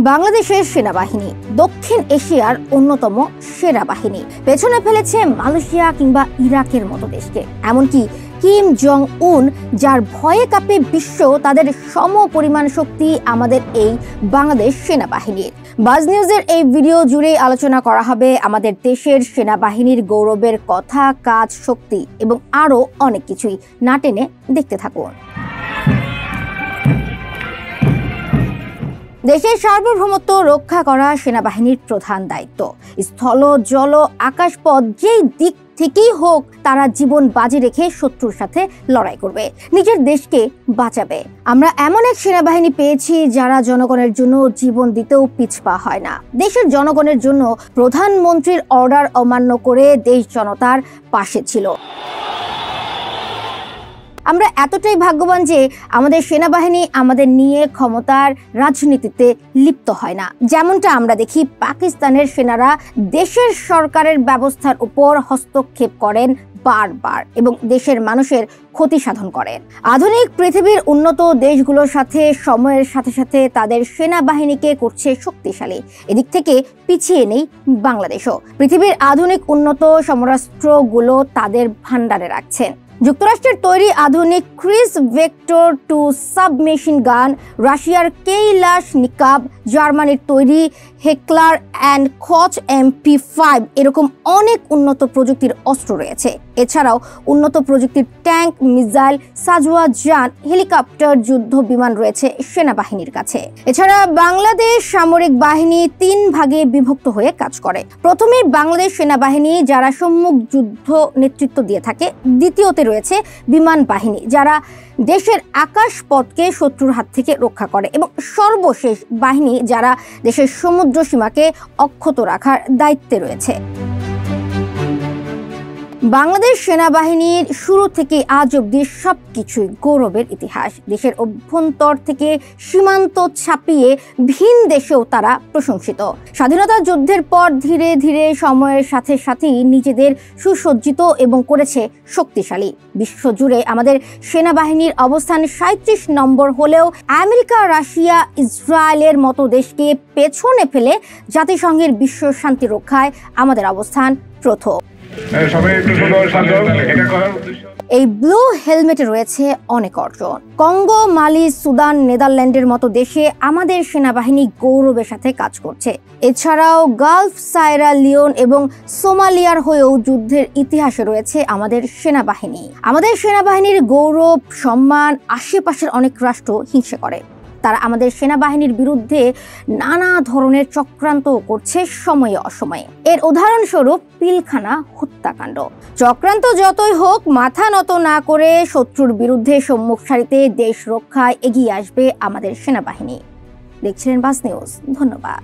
বাংলাদেশের সেনাবাহিনী দক্ষিণ এশিয়ার অন্যতম সেরা বাহিনী। পেছনে ফেলেছে মালয়েশিয়া কিংবা ইরাকের মতো দেশকে। এমনকি কিম জং উন, যার ভয়ে কাঁপে বিশ্ব, তাদের সম পরিমাণ শক্তি আমাদের এই বাংলাদেশ সেনাবাহিনীর। বাজ নিউজের এই ভিডিও জুড়ে আলোচনা করা হবে আমাদের দেশের সেনাবাহিনীর গৌরবের কথা, কাজ, শক্তি এবং আরও অনেক কিছুই। না টেনে দেখতে থাকুন। দেশের সার্বভৌমত্ব রক্ষা করা সেনাবাহিনীর প্রধান দায়িত্ব। স্থল, জল, আকাশপথ, যেই দিক থেকেই হোক, তারা জীবন বাজি রেখে শত্রুর সাথে লড়াই করবে, নিজের দেশকে বাঁচাবে। আমরা এমন এক সেনাবাহিনী পেয়েছি যারা জনগণের জন্য জীবন দিতেও পিছপা হয় না। দেশের জনগণের জন্য প্রধানমন্ত্রীর অর্ডার অমান্য করে দেশ জনতার পাশে ছিল। আমরা এতটাই ভাগ্যবান যে আমাদের সেনাবাহিনী আমাদের নিয়ে ক্ষমতার রাজনীতিতে লিপ্ত হয় না। যেমনটা আমরা দেখি পাকিস্তানের সেনারা দেশের সরকারের ব্যবস্থার উপর হস্তক্ষেপ করেন বারবার এবং দেশের মানুষের ক্ষতি সাধন করেন। আধুনিক পৃথিবীর উন্নত দেশগুলোর সাথে সময়ের সাথে সাথে তাদের সেনাবাহিনীকে করছে শক্তিশালী। এদিক থেকে পিছিয়ে নেই বাংলাদেশও। পৃথিবীর আধুনিক উন্নত সমরাস্ত্রগুলো তাদের ভান্ডারে রাখছেন। যুক্তরাষ্ট্রের তৈরি আধুনিক ক্রিস ভেক্টর 2 সাবমেশিন গান, রাশিয়ার কেইলাশ নিকাব, জার্মানির তৈরি হেকলার অ্যান্ড কচ MP5, এরকম অনেক উন্নত প্রযুক্তির অস্ত্র রয়েছে। এছাড়াও উন্নত প্রযুক্তির ট্যাঙ্ক, মিসাইল, সাজোয়া যান, হেলিকপ্টার, যুদ্ধ বিমান রয়েছে সেনাবাহিনীর কাছে। এছাড়া বাংলাদেশ সামরিক বাহিনী 3 ভাগে বিভক্ত হয়ে কাজ করে। প্রথমে বাংলাদেশ সেনাবাহিনী, যারা সম্মুখ যুদ্ধ নেতৃত্ব দিয়ে থাকে। দ্বিতীয়তে রয়েছে বিমান বাহিনী, যারা দেশের আকাশপথকে শত্রুর হাত থেকে রক্ষা করে। এবং সর্বশেষ বাহিনী, যারা দেশের সমুদ্র সীমাকে অক্ষত রাখার দায়িত্বে রয়েছে। বাংলাদেশ সেনাবাহিনীর শুরু থেকে আজ অব্দি সবকিছুই গৌরবের ইতিহাস। দেশের অভ্যন্তর থেকে সীমান্ত ছাপিয়ে ভিন দেশেও তারা প্রশংসিত। স্বাধীনতা যুদ্ধের পর ধীরে ধীরে সময়ের সাথে সাথেই নিজেদের সুসজ্জিত এবং করেছে শক্তিশালী। বিশ্বজুড়ে আমাদের সেনাবাহিনীর অবস্থান 37 নম্বর হলেও আমেরিকা, রাশিয়া, ইসরায়েলের মতো দেশকে পেছনে ফেলে জাতিসংঘের বিশ্ব শান্তি রক্ষায় আমাদের অবস্থান প্রথম। এই ব্লু হেলমেটে রয়েছে অনেক অর্জন। কঙ্গো, মালি, সুদান, নেদারল্যান্ডের মতো দেশে আমাদের সেনাবাহিনী গৌরবের সাথে কাজ করছে। এছাড়াও গালফ, সায়েরা লিওন এবং সোমালিয়ার হয়েও যুদ্ধের ইতিহাসে রয়েছে আমাদের সেনাবাহিনী। আমাদের সেনাবাহিনীর গৌরব, সম্মান আশেপাশের অনেক রাষ্ট্র হিংসা করে। তারা আমাদের সেনাবাহিনীর বিরুদ্ধে নানা ধরনের চক্রান্ত করছে সময়ে অসময়ে। এর উদাহরণস্বরূপ পিলখানা হত্যাকাণ্ড। চক্রান্ত যতই হোক, মাথা নত না করে শত্রুর বিরুদ্ধে সম্মুখ সারিতে দেশ রক্ষায় এগিয়ে আসবে আমাদের সেনাবাহিনী। দেখছিলেন বাজ নিউজ। ধন্যবাদ।